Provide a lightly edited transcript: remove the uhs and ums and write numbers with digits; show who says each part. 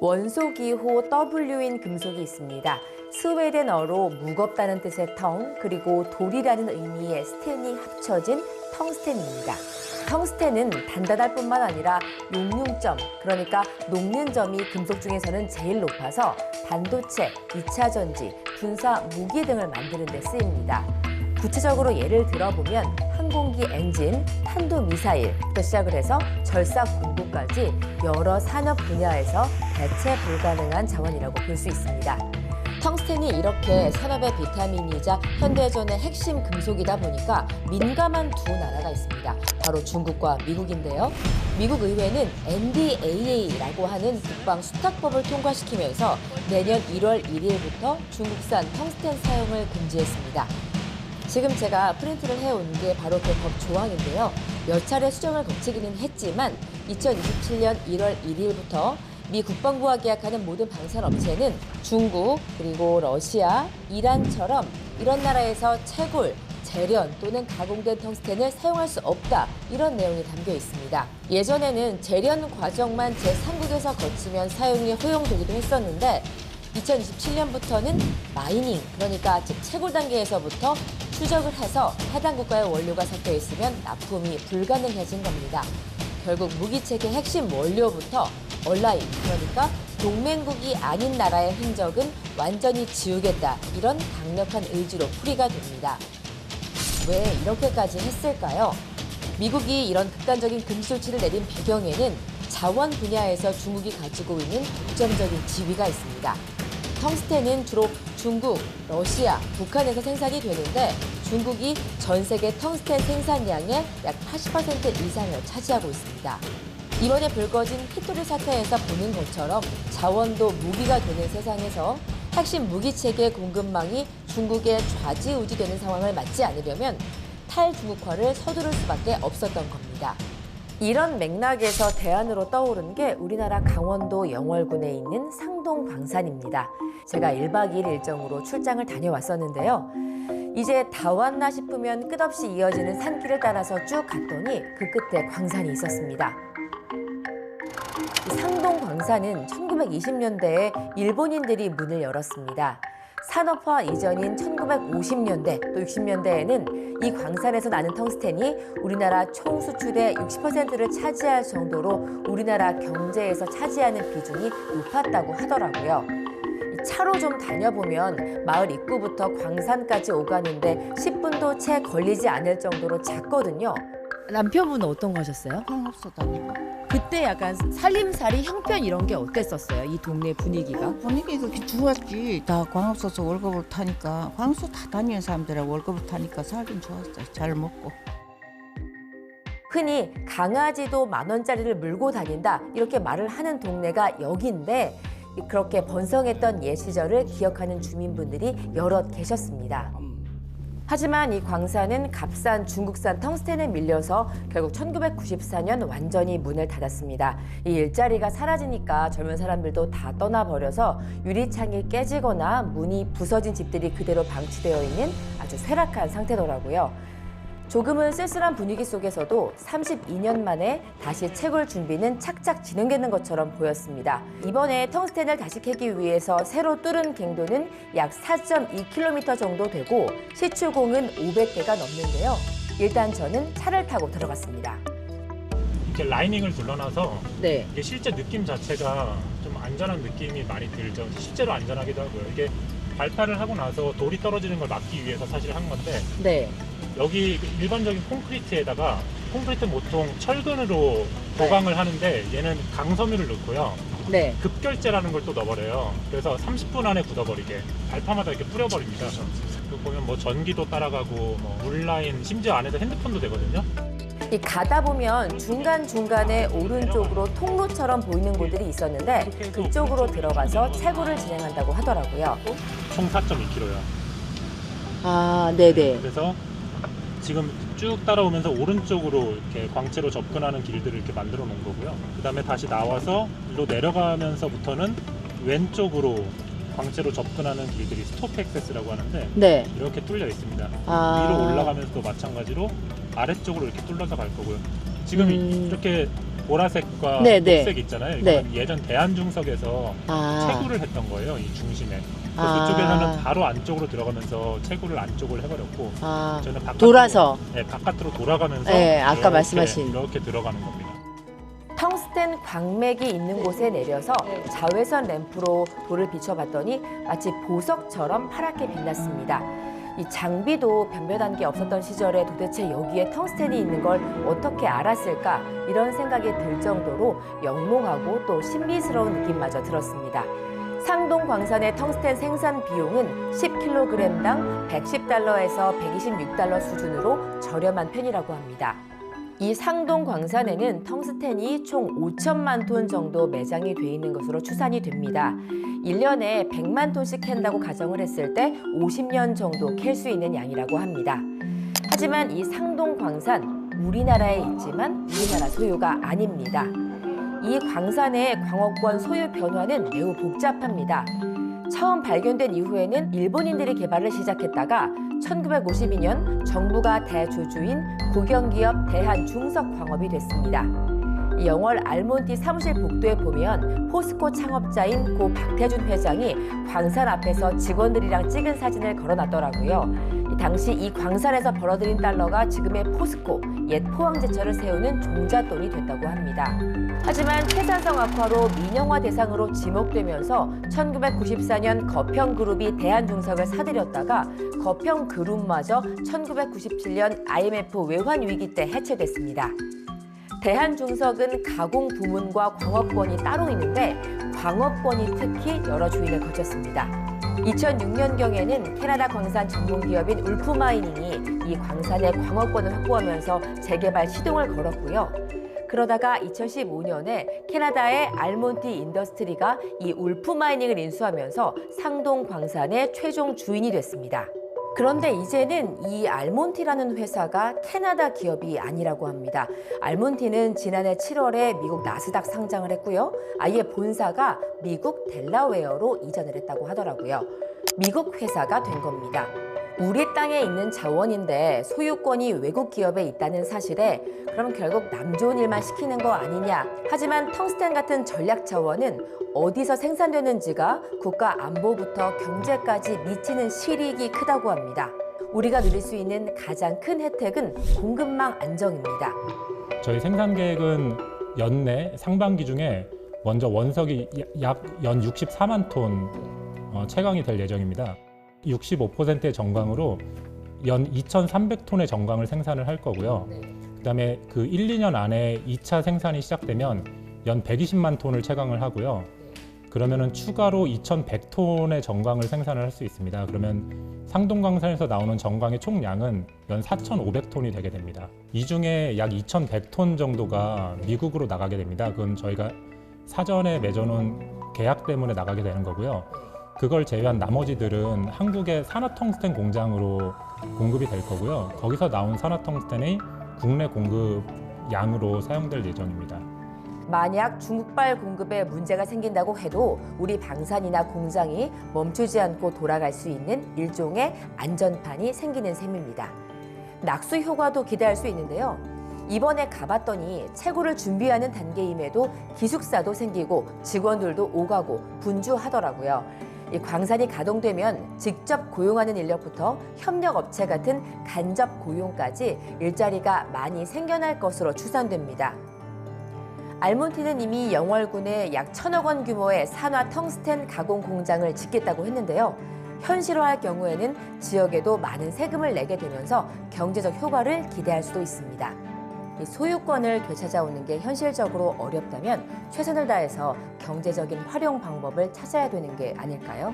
Speaker 1: 원소기호 W인 금속이 있습니다. 스웨덴어로 무겁다는 뜻의 텅, 그리고 돌이라는 의미의 스텐이 합쳐진 텅스텐입니다. 텅스텐은 단단할 뿐만 아니라 용융점, 그러니까 녹는 점이 금속 중에서는 제일 높아서 반도체, 2차 전지, 군사, 무기 등을 만드는 데 쓰입니다. 구체적으로 예를 들어보면 항공기 엔진, 탄도미사일부터 시작을 해서 절삭 공구까지 여러 산업 분야에서 대체 불가능한 자원이라고 볼 수 있습니다. 텅스텐이 이렇게 산업의 비타민이자 현대전의 핵심 금속이다 보니까 민감한 두 나라가 있습니다. 바로 중국과 미국인데요. 미국 의회는 NDAA라고 하는 국방 수탁법을 통과시키면서 내년 1월 1일부터 중국산 텅스텐 사용을 금지했습니다. 지금 제가 프린트를 해온 게 바로 그 법 조항인데요. 몇 차례 수정을 거치기는 했지만 2027년 1월 1일부터 미 국방부와 계약하는 모든 방산업체는 중국, 그리고 러시아, 이란처럼 이런 나라에서 채굴, 재련 또는 가공된 텅스텐을 사용할 수 없다. 이런 내용이 담겨 있습니다. 예전에는 재련 과정만 제3국에서 거치면 사용이 허용되기도 했었는데 2027년부터는 마이닝, 그러니까 즉 채굴 단계에서부터 추적을 해서 해당 국가의 원료가 섞여 있으면 납품이 불가능해진 겁니다. 결국 무기체계 핵심 원료부터 얼라인, 그러니까 동맹국이 아닌 나라의 흔적은 완전히 지우겠다. 이런 강력한 의지로 풀이가 됩니다. 왜 이렇게까지 했을까요? 미국이 이런 극단적인 금지 조치를 내린 배경에는 자원 분야에서 중국이 가지고 있는 독점적인 지위가 있습니다. 텅스텐은 주로 중국, 러시아, 북한에서 생산이 되는데 중국이 전 세계 텅스텐 생산량의 약 80% 이상을 차지하고 있습니다. 이번에 불거진 핏돌이 사태에서 보는 것처럼 자원도 무기가 되는 세상에서 핵심 무기체계 공급망이 중국에 좌지우지되는 상황을 맞지 않으려면 탈중국화를 서두를 수밖에 없었던 겁니다. 이런 맥락에서 대안으로 떠오른 게 우리나라 강원도 영월군에 있는 상동 광산입니다. 제가 1박 2일 일정으로 출장을 다녀왔었는데요. 이제 다 왔나 싶으면 끝없이 이어지는 산길을 따라서 쭉 갔더니 그 끝에 광산이 있었습니다. 상동 광산은 1920년대에 일본인들이 문을 열었습니다. 산업화 이전인 1950년대 또 60년대에는 이 광산에서 나는 텅스텐이 우리나라 총 수출의 60%를 차지할 정도로 우리나라 경제에서 차지하는 비중이 높았다고 하더라고요. 차로 좀 다녀보면 마을 입구부터 광산까지 오가는데 10분도 채 걸리지 않을 정도로 작거든요. 남편분은 어떤 거 하셨어요?
Speaker 2: 광업소 다니고.
Speaker 1: 그때 약간 살림살이 형편 이런 게 어땠었어요? 이 동네 분위기가?
Speaker 2: 분위기가 그렇게 좋았지. 다 광업소서 월급을 타니까 광업소 다 다니는 사람들하고 월급을 타니까 살긴 좋았어요. 잘 먹고.
Speaker 1: 흔히 강아지도 10,000원짜리를 물고 다닌다 이렇게 말을 하는 동네가 여기인데 그렇게 번성했던 옛 시절을 기억하는 주민분들이 여럿 계셨습니다. 하지만 이 광산은 값싼 중국산 텅스텐에 밀려서 결국 1994년 완전히 문을 닫았습니다. 이 일자리가 사라지니까 젊은 사람들도 다 떠나버려서 유리창이 깨지거나 문이 부서진 집들이 그대로 방치되어 있는 아주 쇠락한 상태더라고요. 조금은 쓸쓸한 분위기 속에서도 32년 만에 다시 채굴 준비는 착착 진행되는 것처럼 보였습니다. 이번에 텅스텐을 다시 캐기 위해서 새로 뚫은 갱도는 약 4.2km 정도 되고 시추공은 500개가 넘는데요. 일단 저는 차를 타고 들어갔습니다.
Speaker 3: 이렇게 라이닝을 둘러놔서
Speaker 1: 네.
Speaker 3: 이게 실제 느낌 자체가 좀 안전한 느낌이 많이 들죠. 실제로 안전하기도 하고요. 이게 발파를 하고 나서 돌이 떨어지는 걸 막기 위해서 사실 한 건데
Speaker 1: 네.
Speaker 3: 여기 일반적인 콘크리트에다가 콘크리트는 보통 철근으로 보강을 하는데 얘는 강섬유를 넣고요.
Speaker 1: 네.
Speaker 3: 급결제라는 걸 또 넣어버려요. 그래서 30분 안에 굳어버리게 발파마다 이렇게 뿌려버립니다. 그 보면 뭐 전기도 따라가고 뭐 온라인 심지어 안에서 핸드폰도 되거든요.
Speaker 1: 이 가다 보면 중간중간에 오른쪽으로 통로처럼 보이는 곳들이 있었는데 그쪽으로 들어가서 채굴을 진행한다고 하더라고요.
Speaker 3: 총 4.2km요.
Speaker 1: 아, 네네.
Speaker 3: 그래서 지금 쭉 따라오면서 오른쪽으로 이렇게 광채로 접근하는 길들을 이렇게 만들어 놓은 거고요. 그 다음에 다시 나와서 일로 내려가면서부터는 왼쪽으로 광채로 접근하는 길들이 스톱 액세스라고 하는데
Speaker 1: 네.
Speaker 3: 이렇게 뚫려 있습니다.
Speaker 1: 아.
Speaker 3: 위로 올라가면서도 마찬가지로 아래쪽으로 이렇게 뚫려서 갈 거고요. 지금 이렇게 보라색과
Speaker 1: 네, 네.
Speaker 3: 녹색 있잖아요.
Speaker 1: 네.
Speaker 3: 이거는 예전 대한중석에서
Speaker 1: 아,
Speaker 3: 채굴을 했던 거예요. 이 중심에. 그래서
Speaker 1: 아.
Speaker 3: 그쪽에서는 바로 안쪽으로 들어가면서 채굴을 안쪽을 해버렸고
Speaker 1: 아,
Speaker 3: 저는 바깥으로,
Speaker 1: 돌아서.
Speaker 3: 네, 바깥으로 돌아가면서
Speaker 1: 네, 아까
Speaker 3: 이렇게,
Speaker 1: 말씀하신.
Speaker 3: 이렇게 들어가는 겁니다.
Speaker 1: 텅스텐 광맥이 있는 곳에 내려서 자외선 램프로 돌을 비춰봤더니 마치 보석처럼 파랗게 빛났습니다. 이 장비도 변별한 게 없었던 시절에 도대체 여기에 텅스텐이 있는 걸 어떻게 알았을까 이런 생각이 들 정도로 영롱하고 또 신비스러운 느낌마저 들었습니다. 상동 광산의 텅스텐 생산 비용은 10kg당 110달러에서 126달러 수준으로 저렴한 편이라고 합니다. 이 상동 광산에는 텅스텐이 총 5천만 톤 정도 매장이 돼 있는 것으로 추산이 됩니다. 1년에 100만 톤씩 캔다고 가정을 했을 때 50년 정도 캘 수 있는 양이라고 합니다. 하지만 이 상동 광산 우리나라에 있지만 우리나라 소유가 아닙니다. 이 광산의 광업권 소유 변화는 매우 복잡합니다. 처음 발견된 이후에는 일본인들이 개발을 시작했다가 1952년 정부가 대주주인 국영기업 대한중석광업이 됐습니다. 이 영월 알몬티 사무실 복도에 보면 포스코 창업자인 고 박태준 회장이 광산 앞에서 직원들이랑 찍은 사진을 걸어놨더라고요. 당시 이 광산에서 벌어들인 달러가 지금의 포스코, 옛 포항제철을 세우는 종잣돈이 됐다고 합니다. 하지만 채산성 악화로 민영화 대상으로 지목되면서 1994년 거평그룹이 대한중석을 사들였다가 거평그룹마저 1997년 IMF 외환 위기 때 해체됐습니다. 대한중석은 가공 부문과 광업권이 따로 있는데 광업권이 특히 여러 주인을 거쳤습니다. 2006년경에는 캐나다 광산 전문기업인 울프마이닝이 이 광산의 광업권을 확보하면서 재개발 시동을 걸었고요. 그러다가 2015년에 캐나다의 알몬티 인더스트리가 이 울프마이닝을 인수하면서 상동 광산의 최종 주인이 됐습니다. 그런데 이제는 이 알몬티라는 회사가 캐나다 기업이 아니라고 합니다. 알몬티는 지난해 7월에 미국 나스닥 상장을 했고요. 아예 본사가 미국 델라웨어로 이전을 했다고 하더라고요. 미국 회사가 된 겁니다. 우리 땅에 있는 자원인데 소유권이 외국 기업에 있다는 사실에 그럼 결국 남 좋은 일만 시키는 거 아니냐. 하지만 텅스텐 같은 전략 자원은 어디서 생산되는지가 국가 안보부터 경제까지 미치는 실익이 크다고 합니다. 우리가 누릴 수 있는 가장 큰 혜택은 공급망 안정입니다.
Speaker 3: 저희 생산 계획은 연내 상반기 중에 먼저 원석이 약 연 64만 톤 채광이 될 예정입니다. 65%의 정광으로 연 2,300톤의 정광을 생산을 할 거고요. 그다음에 그 1, 2년 안에 2차 생산이 시작되면 연 120만 톤을 채광을 하고요. 그러면은 추가로 2,100톤의 정광을 생산을 할 수 있습니다. 그러면 상동광산에서 나오는 정광의 총량은 연 4,500톤이 되게 됩니다. 이 중에 약 2,100톤 정도가 미국으로 나가게 됩니다. 그건 저희가 사전에 맺어놓은 계약 때문에 나가게 되는 거고요. 그걸 제외한 나머지들은 한국의 산화텅스텐 공장으로 공급이 될 거고요. 거기서 나온 산화텅스텐이 국내 공급 양으로 사용될 예정입니다.
Speaker 1: 만약 중국발 공급에 문제가 생긴다고 해도 우리 방산이나 공장이 멈추지 않고 돌아갈 수 있는 일종의 안전판이 생기는 셈입니다. 낙수 효과도 기대할 수 있는데요. 이번에 가봤더니 채굴을 준비하는 단계임에도 기숙사도 생기고 직원들도 오가고 분주하더라고요. 이 광산이 가동되면 직접 고용하는 인력부터 협력업체 같은 간접 고용까지 일자리가 많이 생겨날 것으로 추산됩니다. 알몬티는 이미 영월군에 약 1,000억 원 규모의 산화 텅스텐 가공 공장을 짓겠다고 했는데요. 현실화할 경우에는 지역에도 많은 세금을 내게 되면서 경제적 효과를 기대할 수도 있습니다. 이 소유권을 되찾아오는 게 현실적으로 어렵다면 최선을 다해서 경제적인 활용 방법을 찾아야 되는 게 아닐까요?